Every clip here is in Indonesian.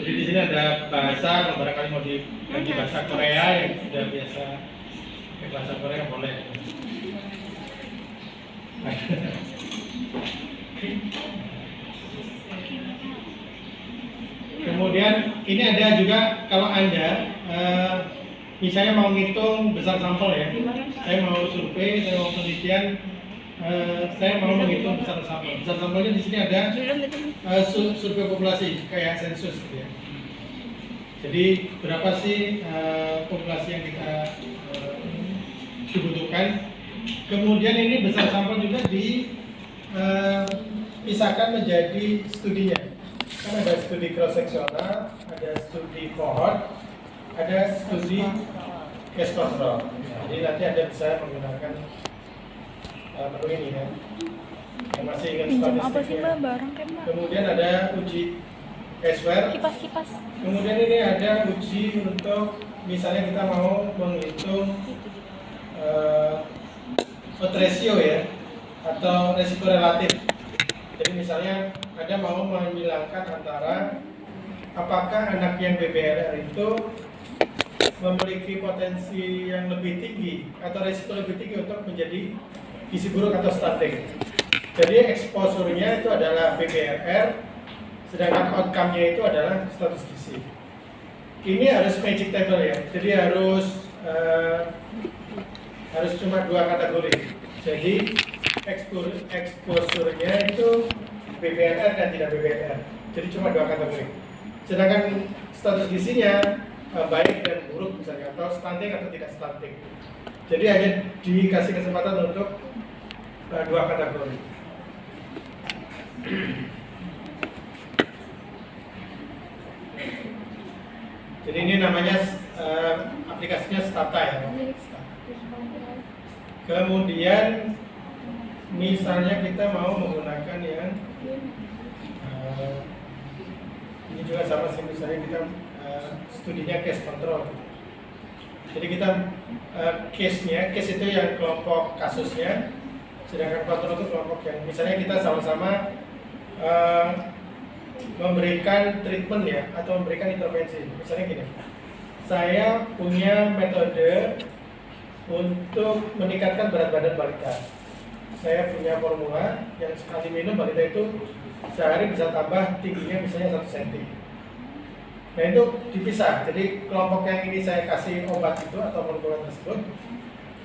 Jadi di sini ada bahasa, kalau barangkali mau diganti bahasa Korea yang sudah biasa bahasa Korea boleh. Kemudian ini ada juga kalau Anda misalnya mau ngitung besar sampel ya, saya mau survei, saya mau penelitian, saya mau menghitung besar sampel. Besar sampelnya di sini ada survei populasi kayak sensus gitu ya. Jadi berapa sih populasi yang kita dibutuhkan. Kemudian ini besar sampel juga dipisahkan menjadi studinya. Kan ada studi cross seksional, ada studi cohort, ada studi case control. Jadi nanti Anda bisa menggunakan menu ini kan. Yang masih ingat statistiknya. Kemudian ada uji Caseware. Kipas. Kemudian ini ada uji untuk misalnya kita mau menghitung odds ratio ya, atau resiko relatif. Jadi misalnya Anda mau memilangkan antara apakah anak yang BBLR itu memiliki potensi yang lebih tinggi atau resiko lebih tinggi untuk menjadi gizi buruk atau stunting. Jadi exposure-nya itu adalah BBLR, sedangkan outcome-nya itu adalah status gizi. Ini harus magic table ya, jadi harus cuma 2 kategori. Jadi exposure-nya itu BBLR dan tidak BBLR. Jadi cuma 2 kategori. Sedangkan status gizinya baik dan buruk misalnya, atau stunting atau tidak stunting. Jadi hanya dikasih kesempatan untuk 2 kategori. Jadi ini namanya aplikasinya Stata ya. Kemudian misalnya kita mau menggunakan yang ini juga sama sih, misalnya kita studinya case control. Jadi kita case itu yang kelompok kasusnya, sedangkan control itu kelompok yang misalnya kita sama-sama memberikan treatment ya, atau memberikan intervensi. Misalnya gini, saya punya metode untuk meningkatkan berat badan balita. Saya punya formula yang sekali minum balita itu sehari bisa tambah tingginya misalnya 1 cm. Nah itu dipisah, jadi kelompok yang ini saya kasih obat itu atau formula tersebut,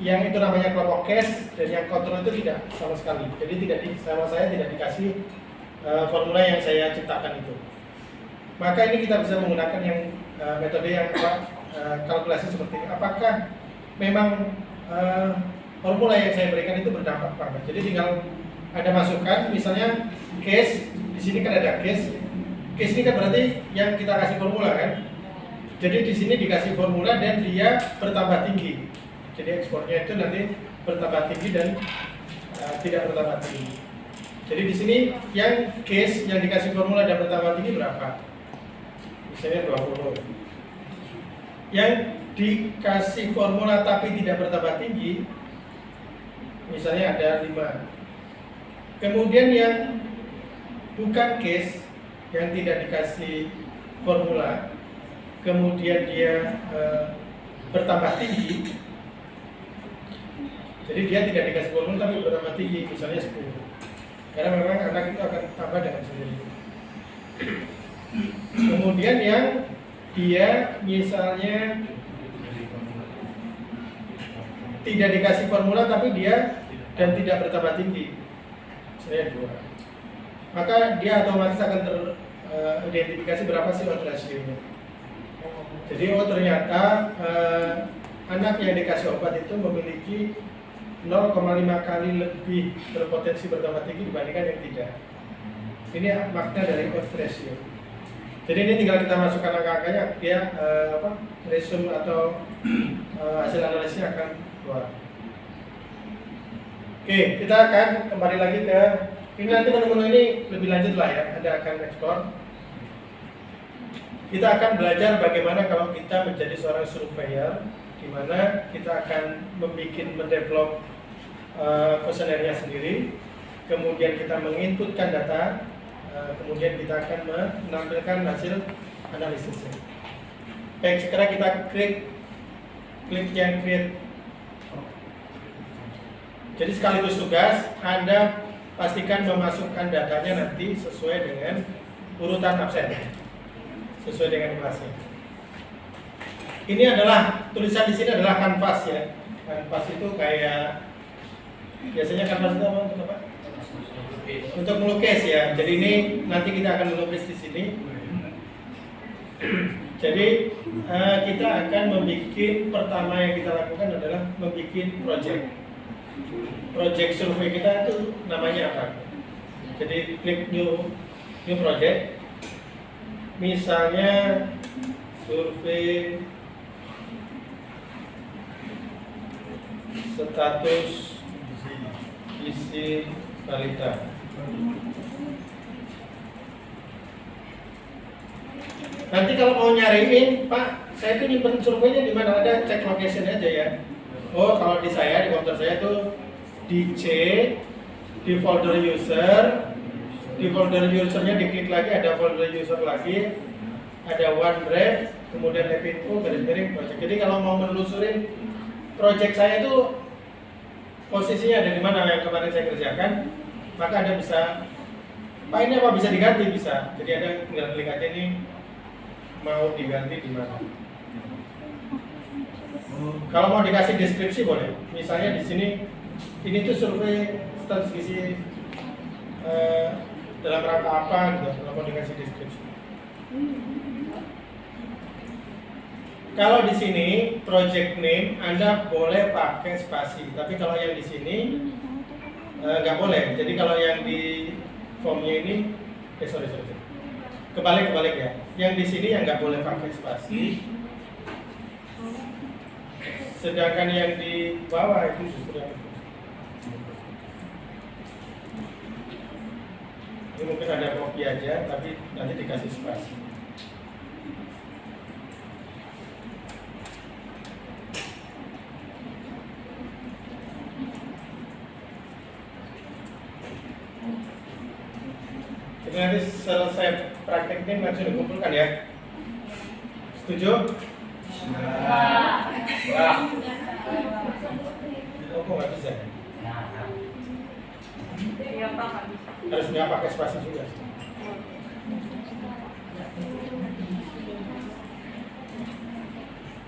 yang itu namanya kelompok case, dan yang kontrol itu tidak sama sekali. Jadi sama saya tidak dikasih formula yang saya ciptakan itu. Maka ini kita bisa menggunakan yang metode yang kalkulasi seperti ini. Apakah memang formula yang saya berikan itu berdampak apa? Jadi tinggal ada masukan, misalnya case, di sini kan ada case. Case ini kan berarti yang kita kasih formula kan. Jadi di sini dikasih formula dan dia bertambah tinggi. Jadi ekspornya itu nanti bertambah tinggi dan tidak bertambah tinggi. Jadi di sini yang case yang dikasih formula dan bertambah tinggi berapa? Misalnya 20. Yang dikasih formula tapi tidak bertambah tinggi, misalnya ada 5. Kemudian yang bukan case, yang tidak dikasih formula, kemudian dia bertambah tinggi, jadi dia tidak dikasih formula tapi bertambah tinggi, misalnya 10. Karena memang anak itu akan tambah dengan sendiri. Kemudian yang dia misalnya tidak dikasih formula tapi dia dan tidak bertambah tinggi, misalnya 2, maka dia otomatis akan teridentifikasi berapa sih odds ratio-nya. Jadi ternyata anak yang dikasih obat itu memiliki 0,5 kali lebih berpotensi bertambah tinggi dibandingkan yang tidak. Ini makna dari odds ratio. Jadi ini tinggal kita masukkan angka-angkanya, dia resume atau hasil analisisnya akan keluar. Oke, kita akan kembali lagi ke ini, nanti menu-menu ini lebih lanjut lah ya, Anda akan ekspor. Kita akan belajar bagaimana kalau kita menjadi seorang surveyor, di mana kita akan mendevelop kuesionernya sendiri, kemudian kita menginputkan data kemudian kita akan menampilkan hasil analisisnya. Baik, sekarang kita klik yang create. Jadi sekaligus tugas, Anda pastikan memasukkan datanya nanti sesuai dengan urutan absen, sesuai dengan kelasnya. Ini adalah tulisan di sini adalah kanvas ya. Kanvas itu kayak biasanya kanvas itu apa? Untuk melukis ya. Jadi ini nanti kita akan melukis di sini. Jadi kita akan membuat, pertama yang kita lakukan adalah membuat project survei kita itu namanya apa? Jadi klik new project. Misalnya survei status isi balita. Nanti kalau mau nyariin, Pak, saya tuh nyimpen surveinya di mana, ada cek location aja ya. Oh, kalau di saya, di komputer saya tuh di C, di folder user, di folder usernya diklik lagi, ada folder user lagi, ada OneDrive, kemudian Epinfo, garis miring project. Jadi kalau mau menelusurin project saya itu posisinya ada di mana yang kemarin saya kerjakan, maka Anda bisa, Pak ini apa bisa diganti? Bisa. Jadi Anda tinggal klik aja ini mau diganti di mana. Kalau mau dikasih deskripsi boleh. Misalnya di sini ini tuh survei status gizi dalam rangka apa gitu. Kalau mau dikasih deskripsi. Kalau di sini project name Anda boleh pakai spasi, tapi kalau yang di sini nggak boleh. Jadi kalau yang di formnya ini, sorry. Kebalik ya. Yang di sini yang nggak boleh pakai spasi. Sedangkan yang di bawah itu justru yang ini mungkin ada copy aja, tapi nanti dikasih spasi. Jadi nanti selesai praktek ini langsung dikumpulkan ya. Setuju? Ya. Oh, kok nggak bisa? Harusnya pakai spasi juga.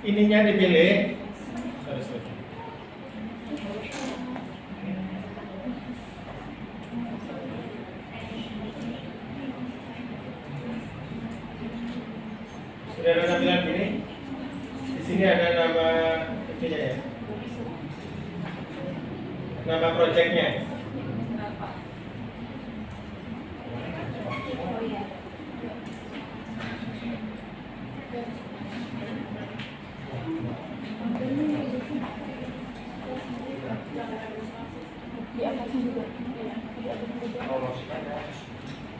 Ininya dipilih. Sudah ada tampilan gini. Di sini ada nama itunya ya. Nama projectnya.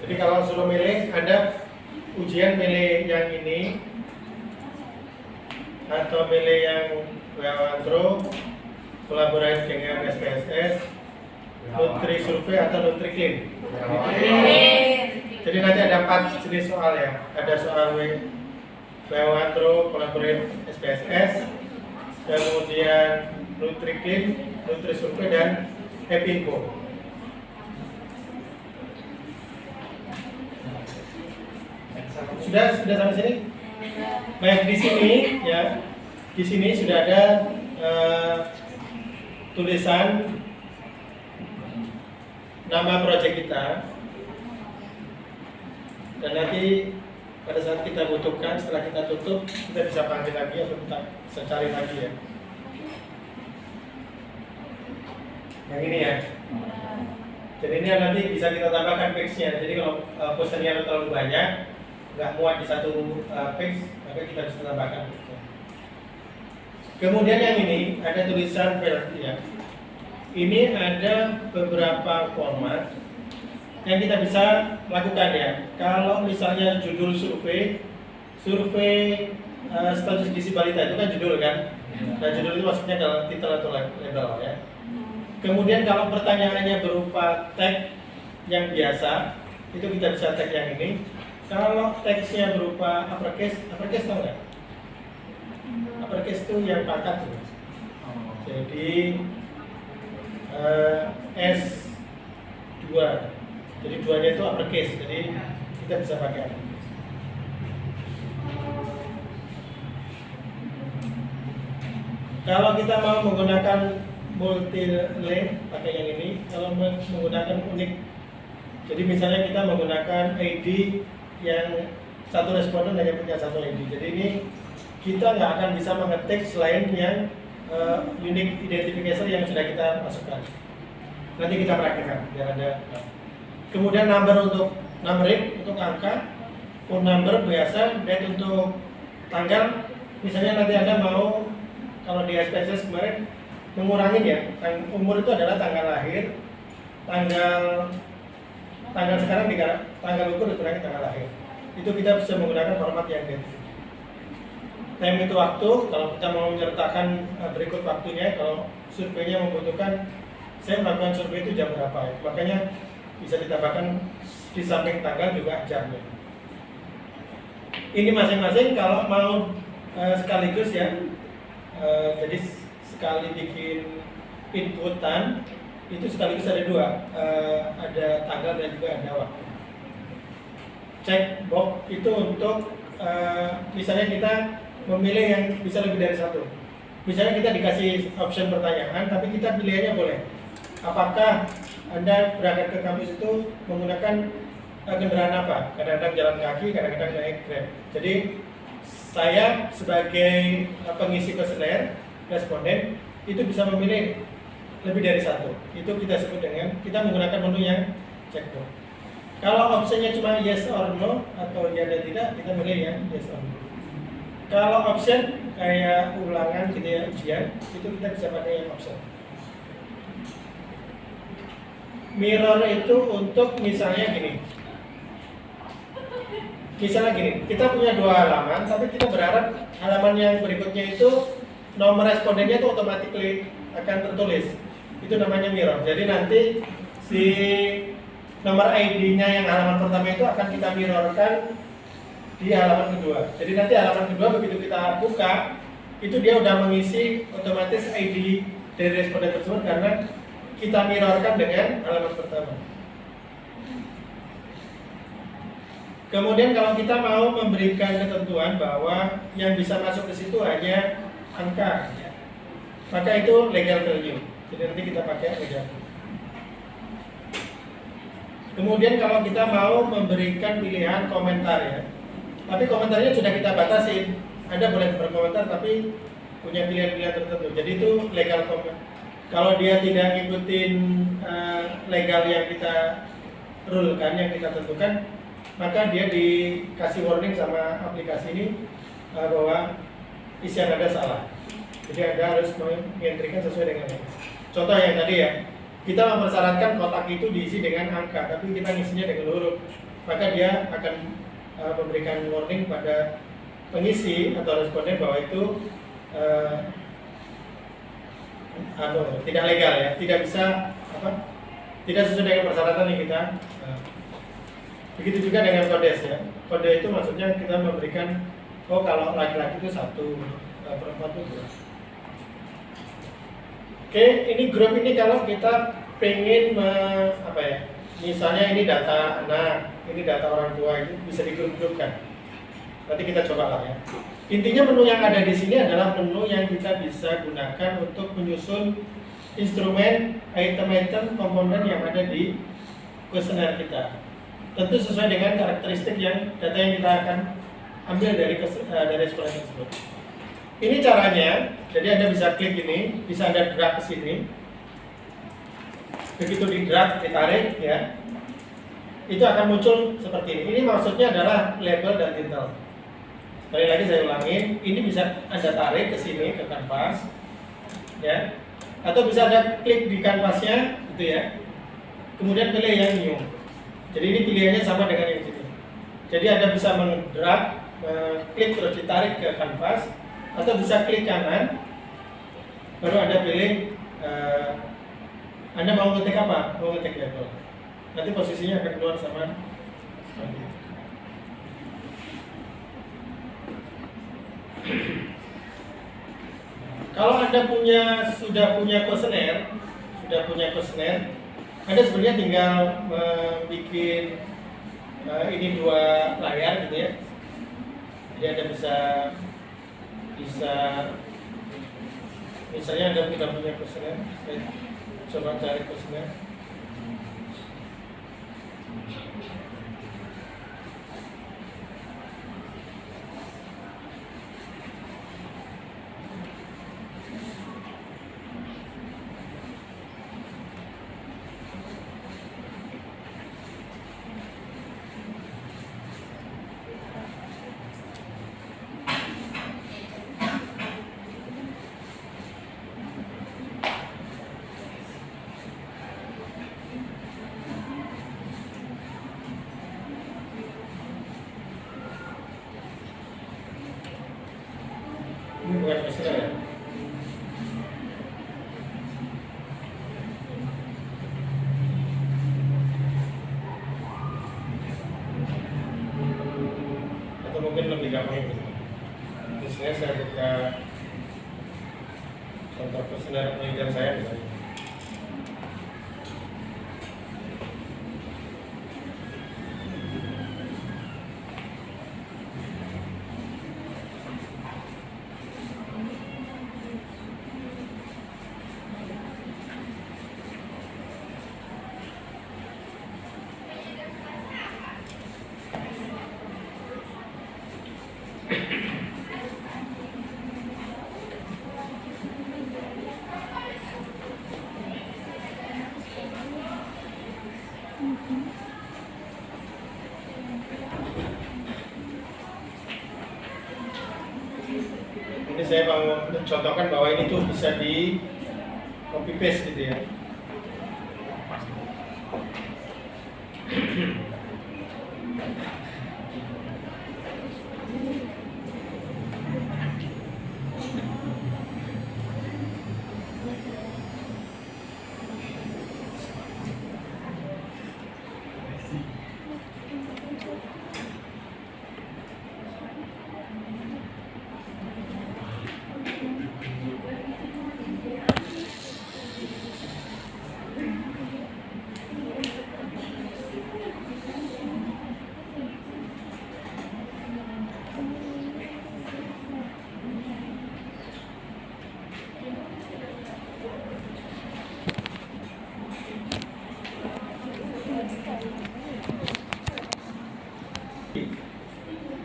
Jadi kalau suruh milih, Anda ujian milih yang ini atau milih yang WHO, collaborate dengan SPSS, Nutri Survei atau Nutri Clean. Jadi nanti ada 4 jenis soal ya. Ada soal WHO, collaborate SPSS, kemudian Nutri Clean, Nutri Survei dan Epinfo. Sudah sampai sini? Baik, di sini ya. Di sini sudah ada tulisan nama proyek kita. Dan nanti pada saat kita butuhkan, setelah kita tutup, kita bisa panggil lagi atau kita bisa cari lagi ya. Yang ini ya. Jadi ini nanti bisa kita tambahkan page-nya. Jadi kalau posternya terlalu banyak, nggak muat di satu page, maka kita bisa tambahkan. Kemudian yang ini ada tulisan versi ya. Ini ada beberapa format yang kita bisa lakukan ya. Kalau misalnya judul survei status gizi balita itu kan judul kan. Nah judul itu maksudnya dalam titel atau label ya. Kemudian kalau pertanyaannya berupa tag yang biasa, itu kita bisa tag yang ini. Kalau teksnya berupa uppercase tahu nggak? Uppercase itu yang pangkat tuh. Jadi S2, jadi 2-nya itu uppercase, jadi kita bisa pakai. Kalau kita mau menggunakan multi lane pakai yang ini. Kalau menggunakan unik, jadi misalnya kita menggunakan ID yang satu responden hanya punya satu ID, jadi ini kita nggak akan bisa mengetik selain yang unique identification yang sudah kita masukkan. Nanti kita praktekkan biar ada. Kemudian number untuk numbering, untuk angka, phone number biasa, date untuk tanggal. Misalnya nanti Anda mau, kalau di SPSS kemarin mengurangi ya, umur itu adalah tanggal lahir, tanggal sekarang tanggal ukur dikurangi tanggal lahir. Itu kita bisa menggunakan format yang date. Time itu waktu, kalau kita mau menyertakan berikut waktunya, kalau surveinya membutuhkan, saya melakukan survei itu jam berapa ya, makanya bisa ditambahkan di samping tanggal juga jamnya. Ini masing-masing kalau mau sekaligus ya, jadi sekali bikin inputan itu sekaligus ada dua, ada tanggal dan juga ada waktu. Check box itu untuk misalnya kita memilih yang bisa lebih dari satu. Misalnya kita dikasih option pertanyaan, tapi kita pilihannya boleh. Apakah Anda berangkat ke kampus itu menggunakan kendaraan apa? Kadang-kadang jalan kaki, kadang-kadang naik Grab. Jadi saya sebagai pengisi kuesioner responden itu bisa memilih lebih dari satu. Itu kita sebut dengan kita menggunakan menu yang checkbox. Kalau opsinya cuma yes or no atau ya dan tidak, kita milih yang yes or no. Kalau option kayak ulangan gitu ya, ujian, itu kita bisa pakai yang option. Mirror itu untuk misalnya gini. Misalnya gini, kita punya dua halaman, tapi kita berharap halaman yang berikutnya itu nomor respondennya itu otomatis akan tertulis. Itu namanya mirror. Jadi nanti si nomor ID-nya yang halaman pertama itu akan kita mirrorkan di halaman kedua. Jadi nanti halaman kedua begitu kita buka, itu dia udah mengisi otomatis ID dari responden tersebut karena kita mirrorkan dengan halaman pertama. Kemudian kalau kita mau memberikan ketentuan bahwa yang bisa masuk ke situ hanya angka, maka itu legal value. Jadi nanti kita pakai legal value. Kemudian kalau kita mau memberikan pilihan komentar ya, tapi komentarnya sudah kita batasi. Anda boleh berkomentar tapi punya pilihan-pilihan tertentu. Jadi itu legal comment. Kalau dia tidak ngikutin legal yang kita rule kan, yang kita tentukan, maka dia dikasih warning sama aplikasi ini bahwa isian Anda salah. Jadi Anda harus mengentrikan sesuai dengan ini. Contoh yang tadi ya, kita mempersyaratkan kotak itu diisi dengan angka, tapi kita ngisinya dengan huruf, maka dia akan memberikan warning pada pengisi atau responden bahwa itu tidak legal ya, tidak bisa tidak sesuai dengan persyaratan yang kita. Begitu juga dengan kodes ya. Kode itu maksudnya kita memberikan kalau laki-laki itu 1, perempuan itu 2. Oke, ini grup ini kalau kita pengen misalnya ini data anak, ini data orang tua, itu bisa digrup-grupkan. Nanti kita coba lah ya. Intinya menu yang ada di sini adalah menu yang kita bisa gunakan untuk menyusun instrumen, item-item, komponen yang ada di kuesioner kita. Tentu sesuai dengan karakteristik yang data yang kita akan ambil dari responden tersebut. Ini caranya, jadi Anda bisa klik ini, bisa Anda drag ke sini. Begitu di drag, ditarik ya, itu akan muncul seperti ini. Ini maksudnya adalah label dan title. Sekali lagi saya ulangin, ini bisa Anda tarik ke sini ke kanvas, ya, atau bisa Anda klik di kanvasnya, gitu ya. Kemudian pilih yang new. Jadi ini pilihannya sama dengan yang sini. Jadi Anda bisa mengdrag, klik terus ditarik ke kanvas, atau bisa klik kanan, baru Anda pilih Anda mau ngetik apa? Mau ngetik label. Nanti posisinya akan keluar sama Kalau Anda sudah punya kuesioner, Anda sebenarnya tinggal membuat ini 2 layar gitu ya. Jadi Anda bisa misalnya Anda tidak punya kuesioner, saya coba cari kuesioner. Ini bukan kuesioner ya. Atau mungkin lebih gampang gitu. Misalnya saya buka contoh kuesioner penelitian saya misalnya. Ini saya mau mencontohkan bahwa ini tuh bisa di copy paste gitu ya.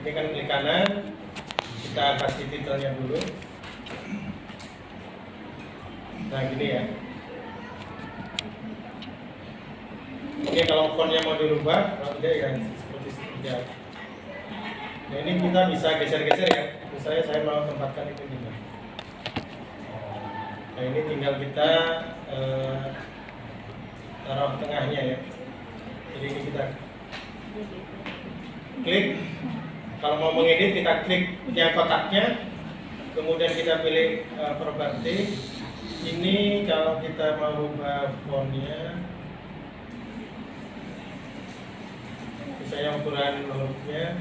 Ini kan klik kanan, kita kasih titelnya dulu. Nah gini ya. Oke, kalau fontnya mau dirubah, kalau tidak ya seperti ini. Nah ini kita bisa geser-geser ya. Misalnya saya mau tempatkan itu gini. Nah ini tinggal kita taruh tengahnya ya. Jadi ini kita klik. Kalau mau mengedit kita klik yang kotaknya, kemudian kita pilih properti. Ini kalau kita mau ubah fontnya, misalnya ukuran hurufnya.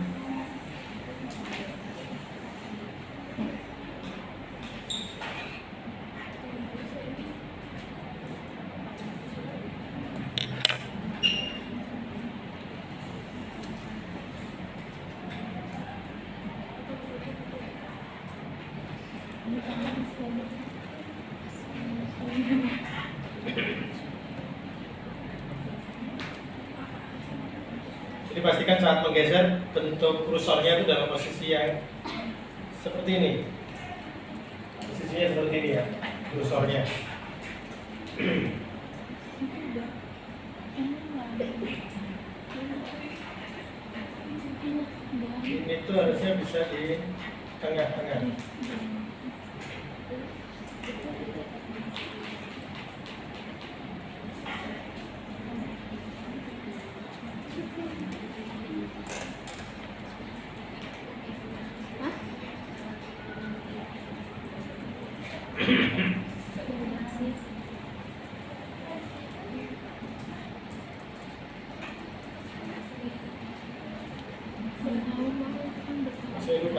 Jadi pastikan saat menggeser bentuk kursornya itu dalam posisi yang seperti ini. Posisinya seperti ini ya, kursornya. Ini tuh harusnya bisa di tengah-tengah.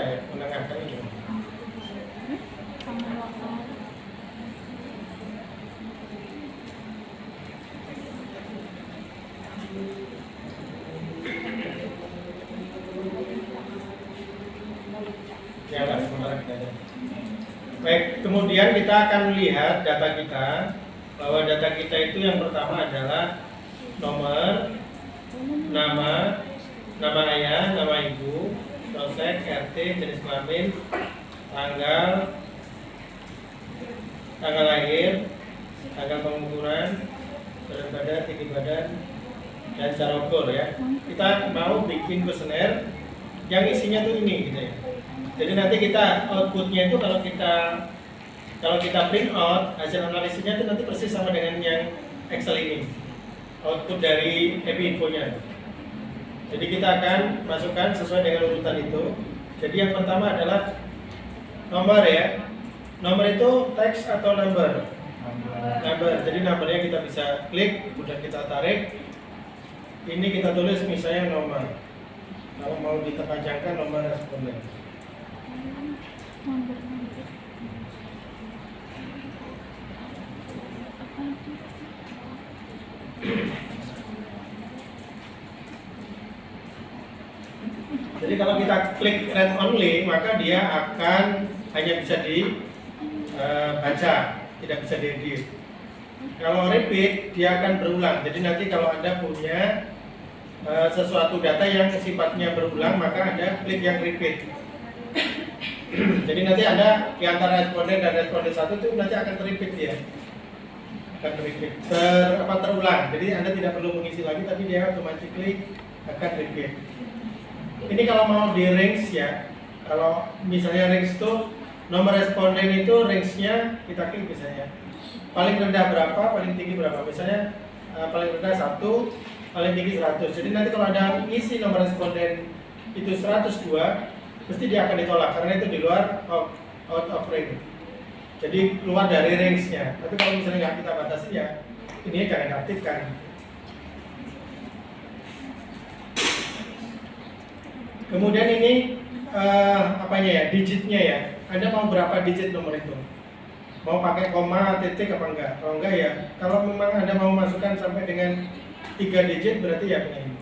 ya, menengahkan ini. Ya, sementara kita ada. Baik, kemudian kita akan melihat data kita, bahwa data kita itu yang pertama adalah nomor, nama ayah, nama ibu, prosek, RT, jenis kelamin, tanggal lahir, tanggal pengukuran, berat badan, tinggi badan, dan cara ukur ya. Kita mau bikin kuesioner yang isinya tuh ini gitu ya. Jadi nanti kita outputnya itu kalau kita print out hasil analisisnya itu nanti persis sama dengan yang Excel ini, output dari happy infonya. Jadi kita akan masukkan sesuai dengan urutan itu. Jadi yang pertama adalah nomor ya. Nomor itu teks atau number? Number. Jadi numbernya kita bisa klik, kemudian kita tarik. Ini kita tulis misalnya nomor. Kalau mau ditekankan nomor responden. Jadi kalau kita klik read only, maka dia akan hanya bisa dibaca, tidak bisa diedit. Kalau repeat, dia akan berulang. Jadi nanti kalau Anda punya sesuatu data yang sifatnya berulang, maka Anda klik yang repeat. Jadi nanti Anda di antara responden dan responden satu itu nanti akan terrepeat ya, akan terrepeat, terulang. Jadi Anda tidak perlu mengisi lagi, tapi dia automatically akan repeat. Ini kalau mau di range ya, kalau misalnya range itu nomor responden itu range-nya kita klik misalnya paling rendah berapa, paling tinggi berapa. Misalnya paling rendah 1, paling tinggi 100. Jadi nanti kalau Anda isi nomor responden itu 102, pasti dia akan ditolak karena itu di luar out of range. Jadi keluar dari range-nya. Tapi kalau misalnya nggak kita batasi ya, ini jangan aktifkan. Kemudian ini apanya ya, digitnya ya. Anda mau berapa digit nomor itu? Mau pakai koma, titik apa enggak? Kalau enggak ya, kalau memang Anda mau masukkan sampai dengan 3 digit berarti ya ini.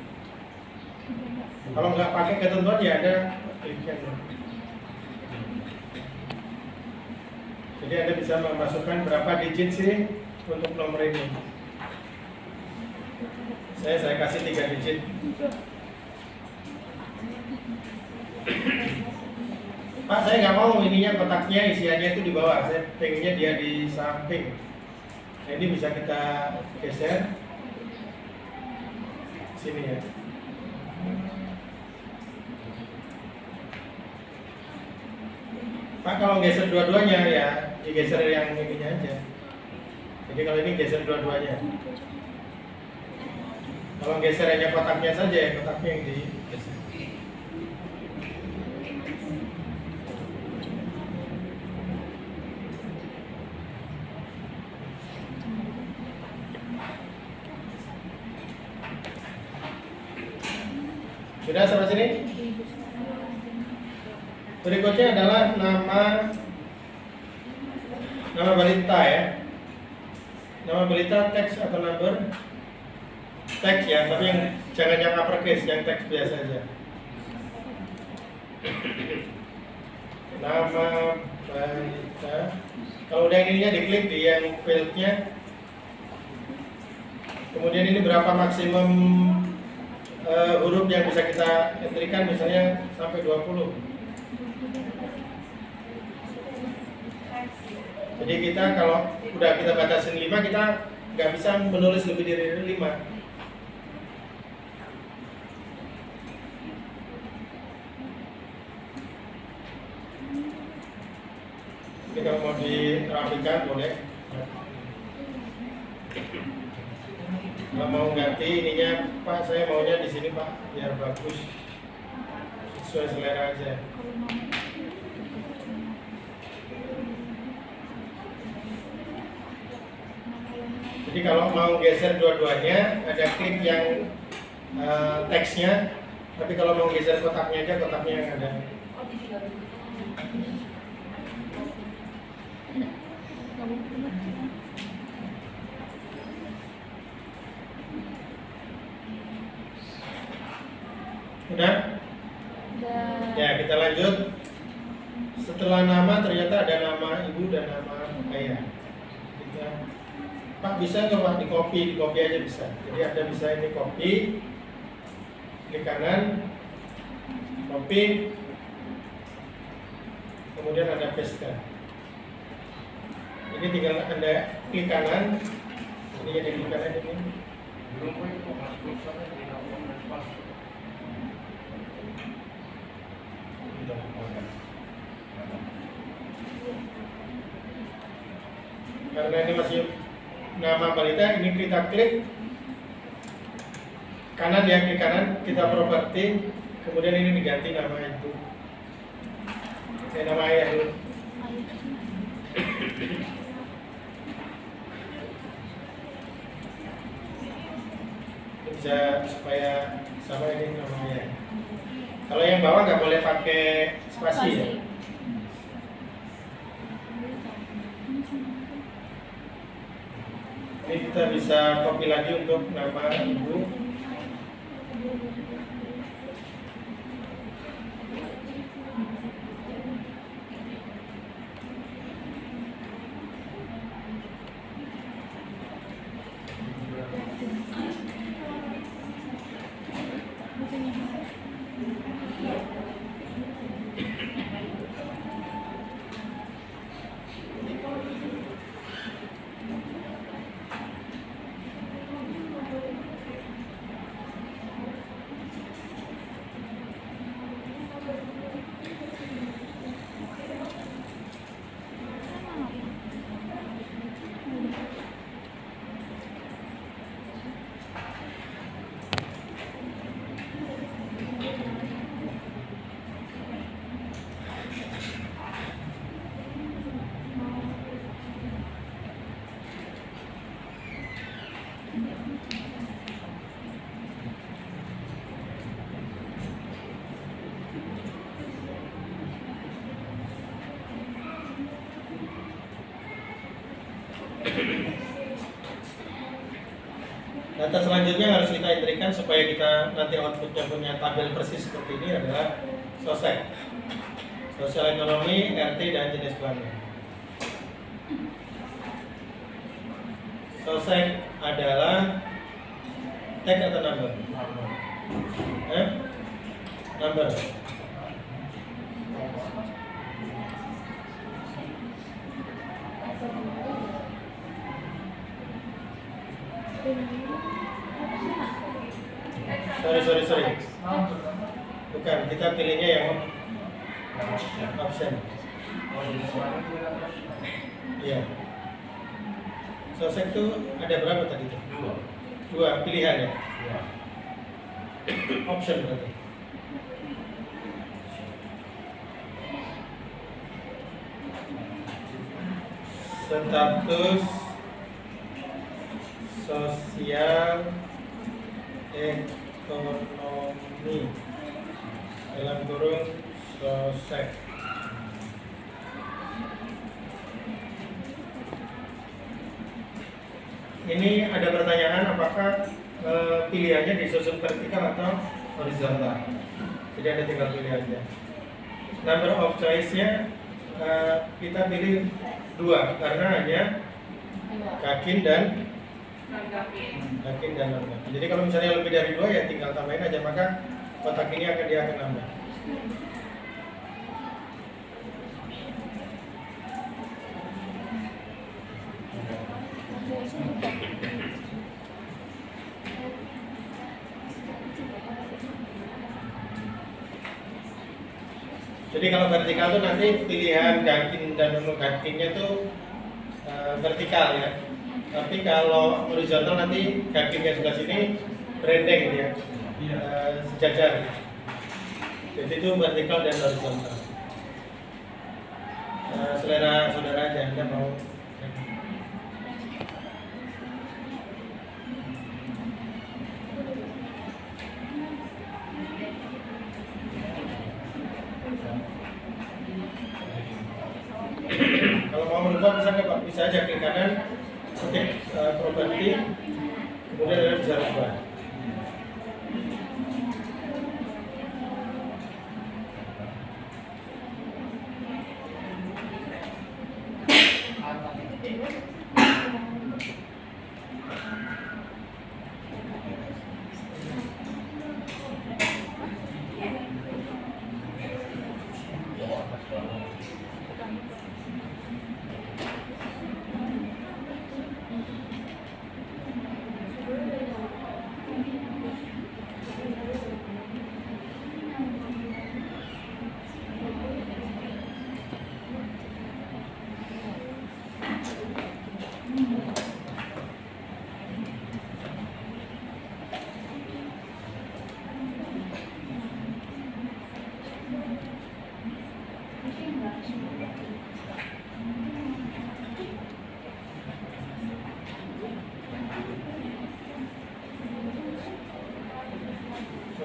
Kalau nggak pakai ketentuan ya ada kliknya. Jadi Anda bisa memasukkan berapa digit sih untuk nomor ini. Saya kasih 3 digit. Pak, saya nggak mau ininya kotaknya isiannya itu di bawah, saya pengennya dia di samping. Nah, ini bisa kita geser sini ya. Pak, kalau geser dua-duanya ya digeser yang ininya aja. Jadi kalau ini geser dua-duanya. Kalau geser hanya kotaknya saja ya, kotaknya yang digeser. Sudah sampai sini? Berikutnya adalah nama balita ya. Nama balita teks atau number? Teks ya, tapi yang jangan yang uppercase, yang teks biasa aja. Nama balita. Kalau udah ininya diklik di yang fieldnya. Kemudian ini berapa maksimum huruf yang bisa kita entrikan, misalnya sampai 20. Jadi kita kalau udah kita batasin 5, kita nggak bisa menulis lebih dari 5. Jadi kalau mau dirapikan boleh. Kalau mau ganti ininya, Pak, saya maunya di sini Pak, biar bagus, sesuai selera aja. Jadi kalau mau geser dua-duanya, ada klik yang teksnya, tapi kalau mau geser kotaknya aja, kotaknya yang ada. Udah? Ya, kita lanjut. Setelah nama ternyata ada nama ibu dan nama ayah. Kita, Pak bisa nggak Pak di copy aja bisa. Jadi Anda bisa ini copy, klik kanan, copy, kemudian Anda paste. Ini tinggal Anda klik kanan, ini jadi klik kanan ini. Karena ini masih nama balita, ini kita klik kanan ya, klik kanan, kita properti, kemudian ini diganti nama ibu, nama ayah dulu. Bisa supaya sama ini nama ayah. Kalau yang bawah nggak boleh pakai spasi ya. Ini kita bisa copy lagi untuk nama ibu. Data selanjutnya harus kita entrikan supaya kita nanti outputnya punya tabel persis seperti ini adalah sosek, sosial ekonomi, RT dan jenis kelamin. Sosek adalah tag atau number? Number. Sorry. Bukan, kita pilihnya yang option. Iya. Sosek itu ada berapa tadi itu? Dua pilihan ya? Option berarti. Status sosial ekonomi dalam kurung sosek. Ini ada pertanyaan apakah pilihannya disusun vertikal atau horizontal. Jadi Anda tinggal pilih aja. Number of choice-nya kita pilih 2 karena hanya kakin dan non-kakin. Jadi kalau misalnya lebih dari 2 ya tinggal tambahin aja, maka kotak ini dia akan nambah. Jadi kalau vertikal tuh nanti pilihan kakin dan non-kakinnya tuh vertikal ya. Tapi kalau horizontal nanti kakinya sebelah sini berendeng dia, sejajar. Jadi itu vertikal dan horizontal. Selera saudara aja, Anda mau. mau merubah bisa nggak Pak? Bisa aja klik kanan, ketik properti, kemudian Anda bisa rubah.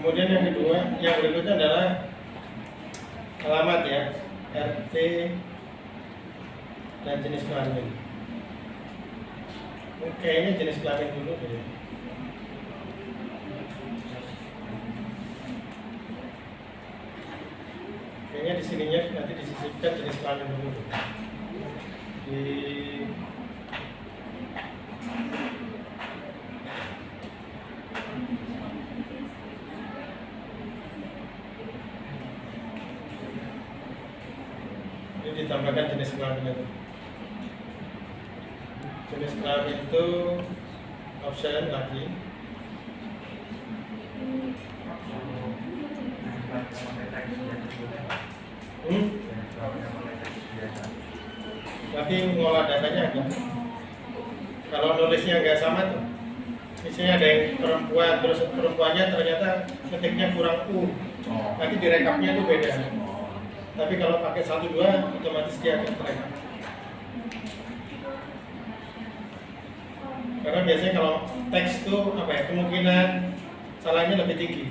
Kemudian yang kedua, yang berikutnya adalah alamat ya, RT dan jenis kelamin. Kayaknya jenis kelamin dulu deh. Kayaknya di sininya nanti disisipkan jenis kelamin dulu. Ini ditambahkan jenis kelamin itu. Jenis kelamin itu option lagi. Nanti mengolah datanya agak. Kalau nulisnya nggak sama tuh, misalnya ada yang perempuan, terus perempuannya ternyata ketiknya kurang U, nanti direkapnya tuh beda. Tapi kalau pakai 1-2 otomatis dia akan terekap. Karena biasanya kalau teks tuh apa ya, kemungkinan salahnya lebih tinggi.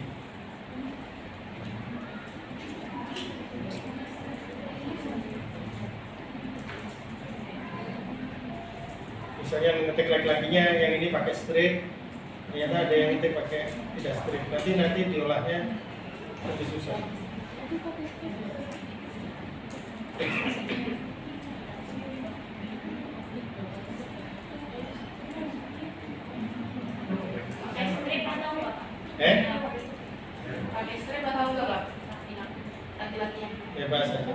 Misalnya ngetik laki-lakinya yang ini pakai strip, ternyata ada yang ngetik pakai tidak strip. Nanti diolahnya lebih susah. Pakai strip atau enggak Pak? Laki-lakinya Bebas saja.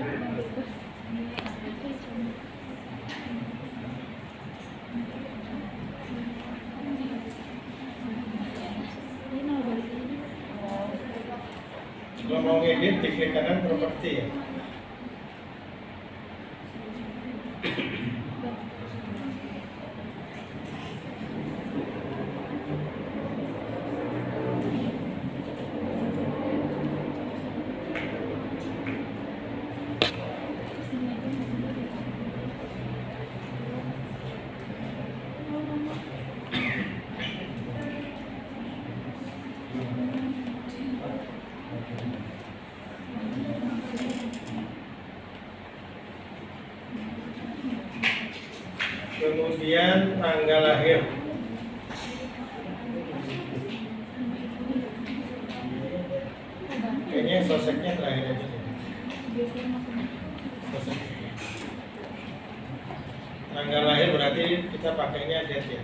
Kalau mau ngedit, diklik kanan properti ya. Kemudian tanggal lahir. Kayaknya soseknya terakhir aja deh. Sosek. Tanggal lahir berarti kita pakainya date ya.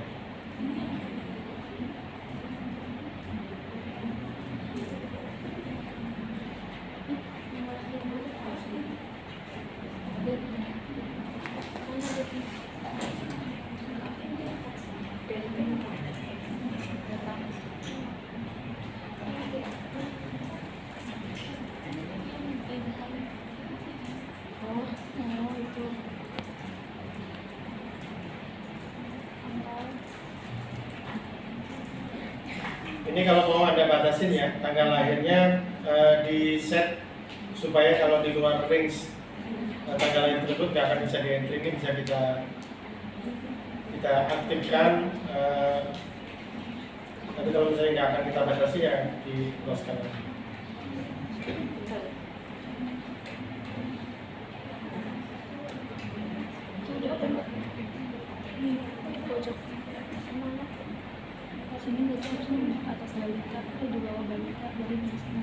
Ini kalau mau Anda batasin ya, tanggal lahirnya di set supaya kalau di luar range tanggal lahir tersebut nggak akan bisa di entry. Ini bisa kita aktifkan, tapi kalau misalnya nggak akan kita batasi ya di close kan. pojok mana? Sini berarti harusnya atas balita atau di bawah balita baru di sini.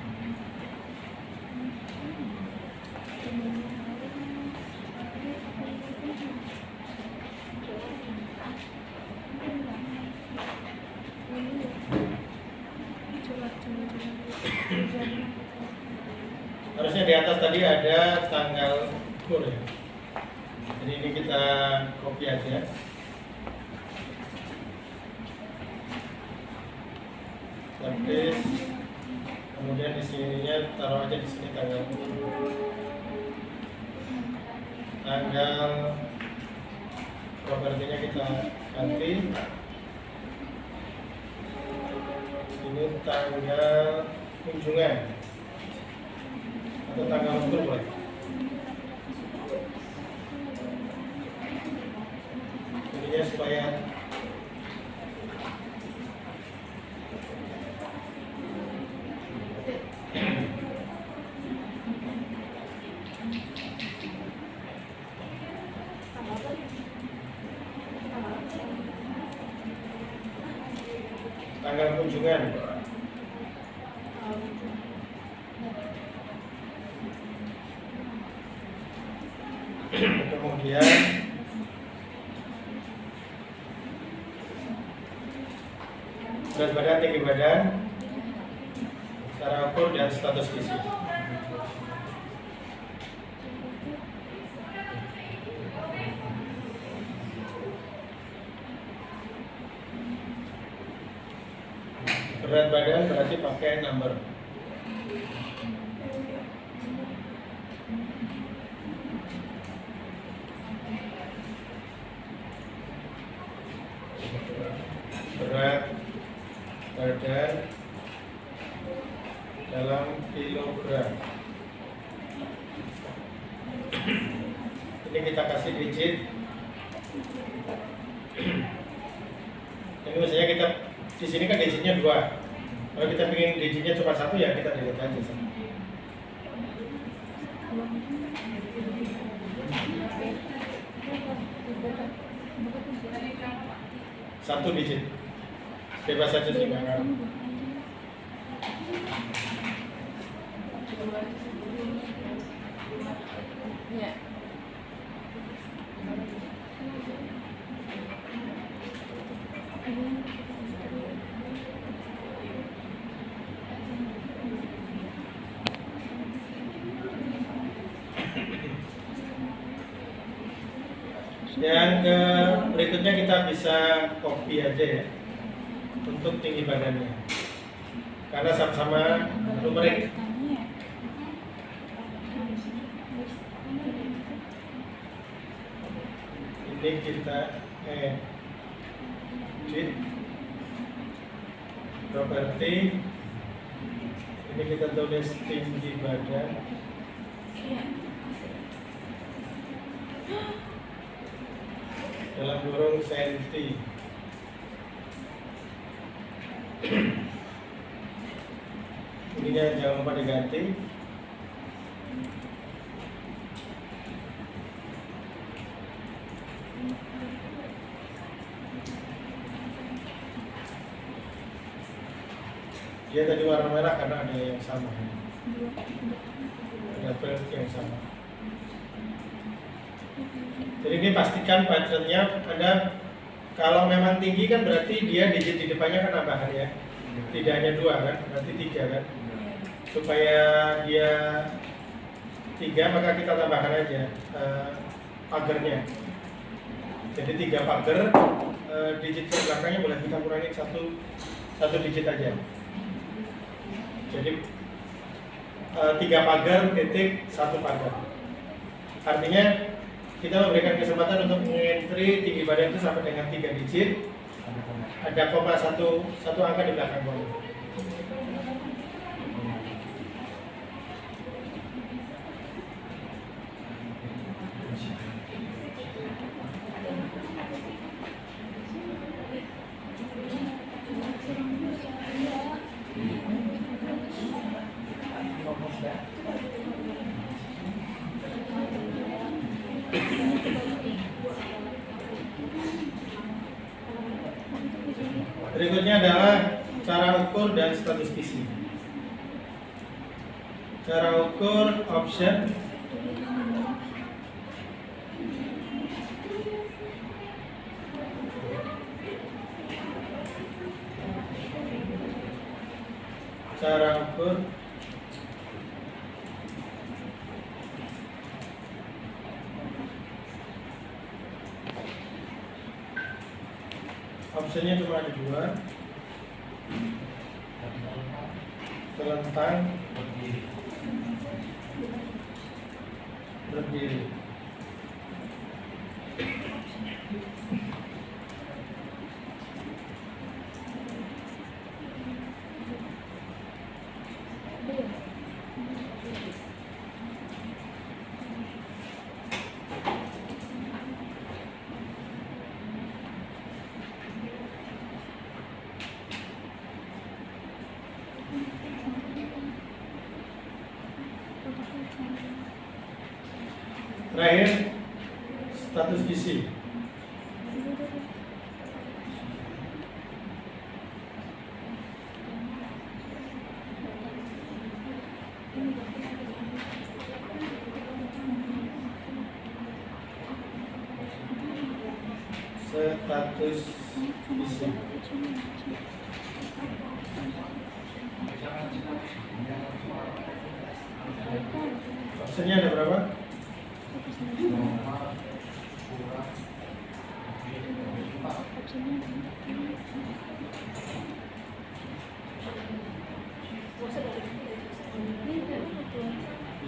Harusnya di atas tadi ada tanggal ukur ya. Jadi ini kita copy aja. Tapi kemudian di sininya taruh aja di sini tanggal propertinya kita ganti. Ini tanggal kunjungan atau tanggal ukur boleh. Jadinya supaya tanggal kunjungan. Kemudian berat badan, tinggi badan, cara ukur dan status gizi. Berat badan berarti pakai number. Berat badan dalam kilogram. Ini kita kasih digit. Ini misalnya kita di sini kan digitnya 2. Kalau kita ingin digitnya cuma 1 ya kita delete aja. Satu digit. Bebas saja sih Mbak. Ya. Yang berikutnya kita bisa copy aja ya untuk tinggi badannya, karena sama-sama numerik. Ini kita edit properti, ini kita tulis tinggi badan. Dalam kurung senti. Ininya jangan lupa diganti. Dia tadi warna merah karena ada yang sama. Ada font yang sama. Jadi ini pastikan patternnya Anda kalau memang tinggi kan berarti dia digit di depannya kan tambahan ya. Tidak hanya 2 kan, berarti 3 kan. Supaya dia 3 maka kita tambahkan aja pagernya. Jadi 3 pager, digit ke belakangnya boleh kita kurangi satu digit aja. Jadi 3 pagar titik 1 pagar. Artinya kita memberikan kesempatan untuk mengentry tinggi badan itu sampai dengan 3 digit. Ada koma satu angka di belakang boleh. Berikutnya adalah cara ukur dan status gizi. Cara ukur option cara ukur optionnya cuma ada dua, telentang, berdiri. Terakhir, status gizi. Status gizi. Opsinya ada berapa?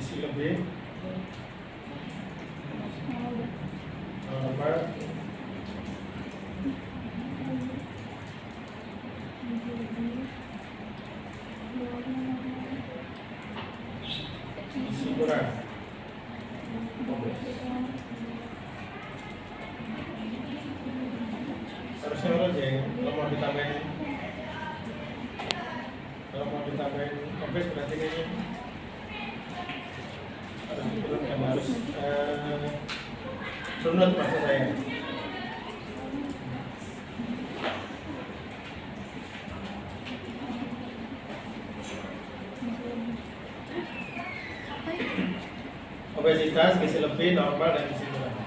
Gizi lebih. Apa? Gizi kurang. Harusnya lo aja kalau mau ditambahin kompres berarti kayaknya harus diturunkan, harus runut maksud saya. Obesitas, gizi lebih, normal, dan gizi kurang.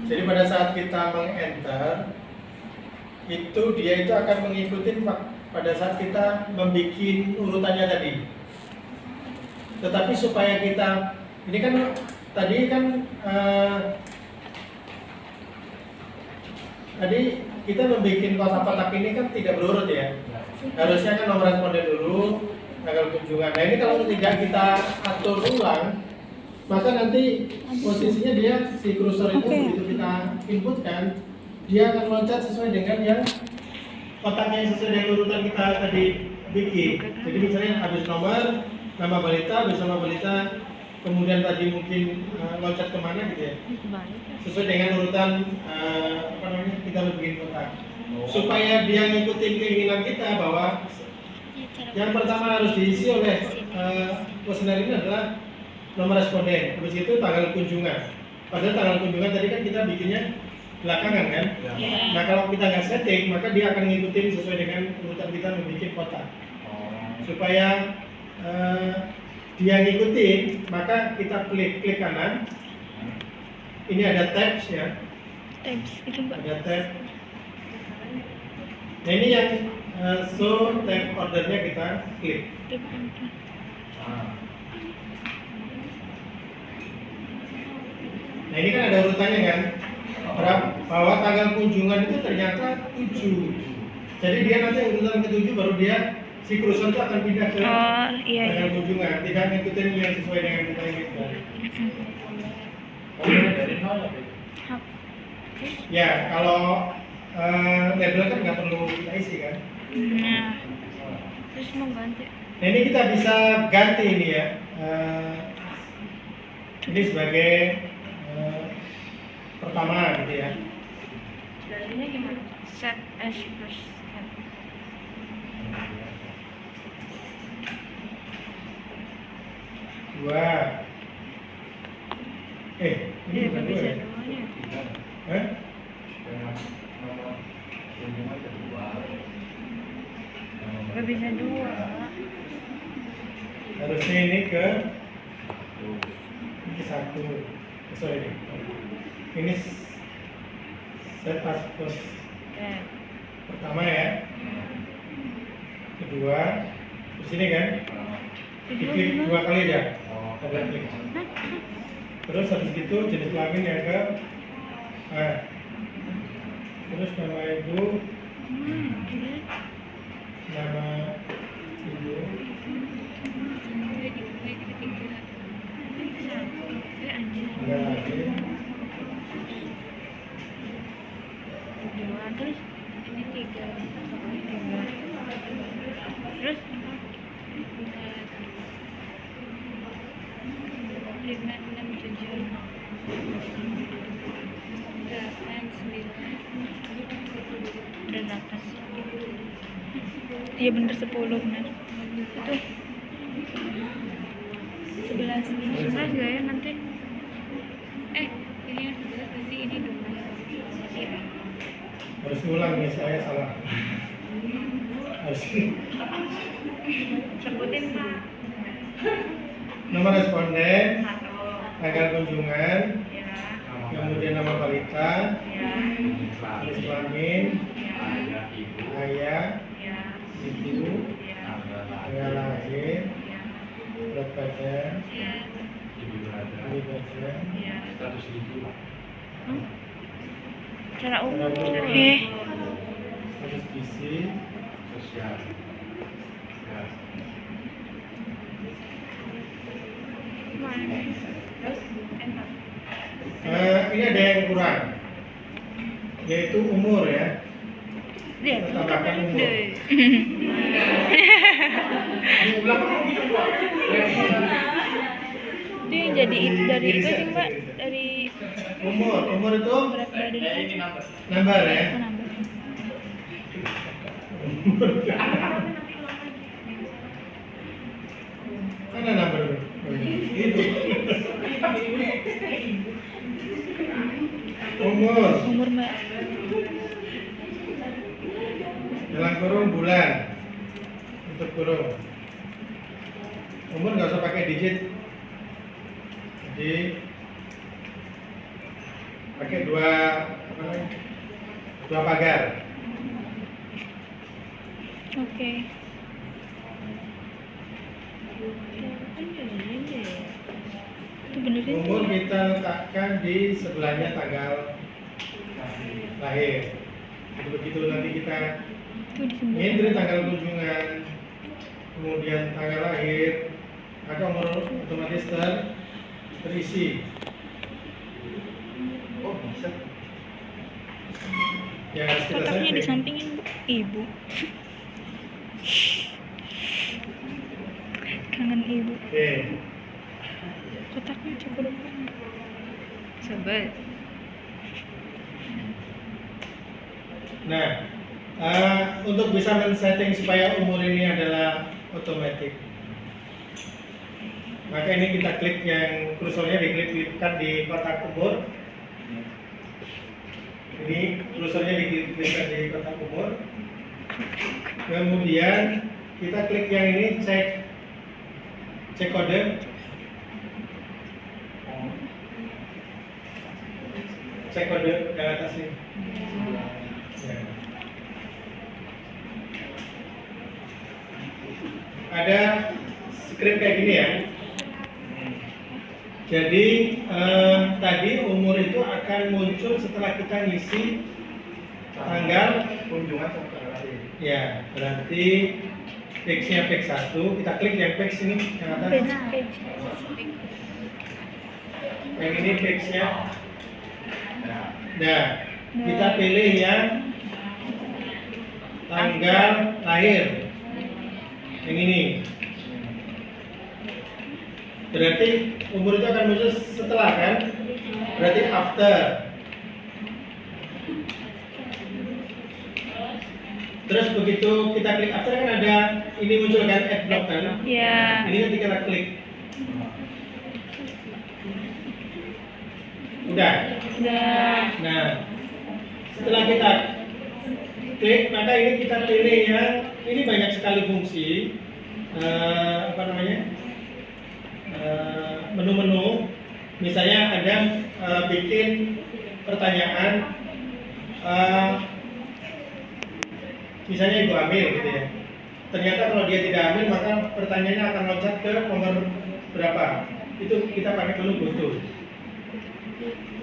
Jadi pada saat kita meng-enter itu dia itu akan mengikuti pada saat kita membuat urutannya tadi. Tetapi supaya kita ini kan tadi kan tadi kita membuat kotak-kotak ini kan tidak berurut ya. Harusnya kan nomor responden dulu, tanggal kunjungan. Nah ini kalau tidak kita atur ulang, maka nanti posisinya dia si kursor itu begitu kita inputkan, dia akan loncat sesuai dengan yang kotaknya yang sesuai dengan urutan kita tadi bikin. Jadi misalnya habis nomor, nama balita, habis nama balita, kemudian tadi mungkin loncat kemana gitu ya, sesuai dengan urutan kita bikin kotak. Supaya dia ngikutin keinginan kita bahwa yang pertama harus diisi oleh kuesioner ini adalah nomor responden, habis itu tanggal kunjungan. Padahal tanggal kunjungan tadi kan kita bikinnya belakangan kan. Ya. Nah kalau kita nggak setting, maka dia akan ngikutin sesuai dengan urutan kita membuat kotak. Supaya dia ngikutin, maka kita klik kanan. Ini ada tabs ya. Tabs itu Mbak. Ada tab. Nah ini yang show tab ordernya kita klik. Tab order. Nah ini kan ada urutannya kan, bahwa tanggal kunjungan itu ternyata 7. Jadi dia nanti urutan ke-7 baru dia si kursor itu akan pindah ke tanggal kunjungan, tidak ngikutin yang sesuai dengan kita inginkan. Ya kalau label kan nggak perlu kita isi kan. Nah, terus mau ganti. Nah, ini kita bisa ganti ini ya. Ini sebagai pertama gitu ya. Jadinya gimana? Set as plus set. Dua. Ini Iya, bukan nggak dua bisa ya? duanya. Hah? Nggak bisa dua. Harusnya ini ke satu. Sorry. Ini set as plus Set. pertama ya. Kedua. Di sini kan? Kedua Diklik gimana? 2 kali aja. Double klik. Terus habis itu jenis kelamin yang ke terus nama ibu, Gila. nama ibu, enggak lagi. Dua, terus ini tiga. Terus lima, enam, tujuh, delapan, sembilan, dan atas. Iya bener 10 bener. Itu 11 ini 11 gak ya nanti? Ini yang 11 pasti ini 12. Iya. Harus ulang nih, saya salah. Harus. Sebutin Pak. Nomor responden, Satu. tanggal kunjungan, Ya. kemudian nama balita, Ya. jenis kelamin, Ya. ayah, Ya. ibu, Ya. tanggal lahir, Ya. berat badan, Ya. tinggi badan, Ya. Cara umum. Cara umum. status gizi, Mana? Terus enter. ini ada yang kurang, yaitu umur ya. Dia Tambahkan umur. deh. Diulang gitu Pak. Itu yang jadi itu dari itu sih Mbak, dari Umur itu berat badan itu. number ya. Oh, nambah. Mana number? Itu. Umur, Umur Mbak. dalam kurung bulan, untuk kurung. Umur nggak usah pakai digit, jadi pakai dua pagar. Oke. Itu benerin. Umur kita letakkan di sebelahnya tanggal lahir. Jadi begitu nanti kita Itu di sebelah. ngintri tanggal kunjungan, kemudian tanggal lahir, maka umur otomatis terisi. Oh bisa. Ya harus kita Kotaknya setting. disampingin ibu. Kangen ibu. Oke. Kotaknya cukup depan. Sobat. Nah, untuk bisa men-setting supaya umur ini adalah otomatis, maka ini kita klik yang kursornya diklik-klikkan di kotak umur. Ini kursornya diklik-klikkan di kotak umur. Kemudian kita klik yang ini, cek kode. Cek kode yang atas ini. Ya. Ada script kayak gini ya. Jadi tadi umur itu akan muncul setelah kita ngisi tanggal kunjungan sama tanggal lahir. Ya, berarti page-nya page 1, kita klik yang page ini yang atas. Page. Yang ini page-nya. Nah, kita pilih yang tanggal lahir. Yang ini. Berarti umur itu akan muncul setelah kan? Berarti after. Terus begitu kita klik after kan ada ini muncul kan adblock kan? Ya. Ini nanti kita klik. Udah. Udah. Nah, setelah kita klik maka ini kita pilih ya. Ini banyak sekali fungsi. Apa namanya? Menu-menu. Misalnya ada bikin pertanyaan. Misalnya ibu hamil gitu ya. Ternyata kalau dia tidak hamil maka pertanyaannya akan loncat ke nomor berapa. Itu kita pakai menu butuh.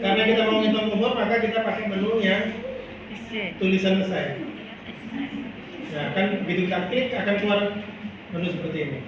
Karena kita mau ngitung umur maka kita pakai menu yang tulisan selesai. Nah kan begitu kita klik akan keluar menu seperti ini.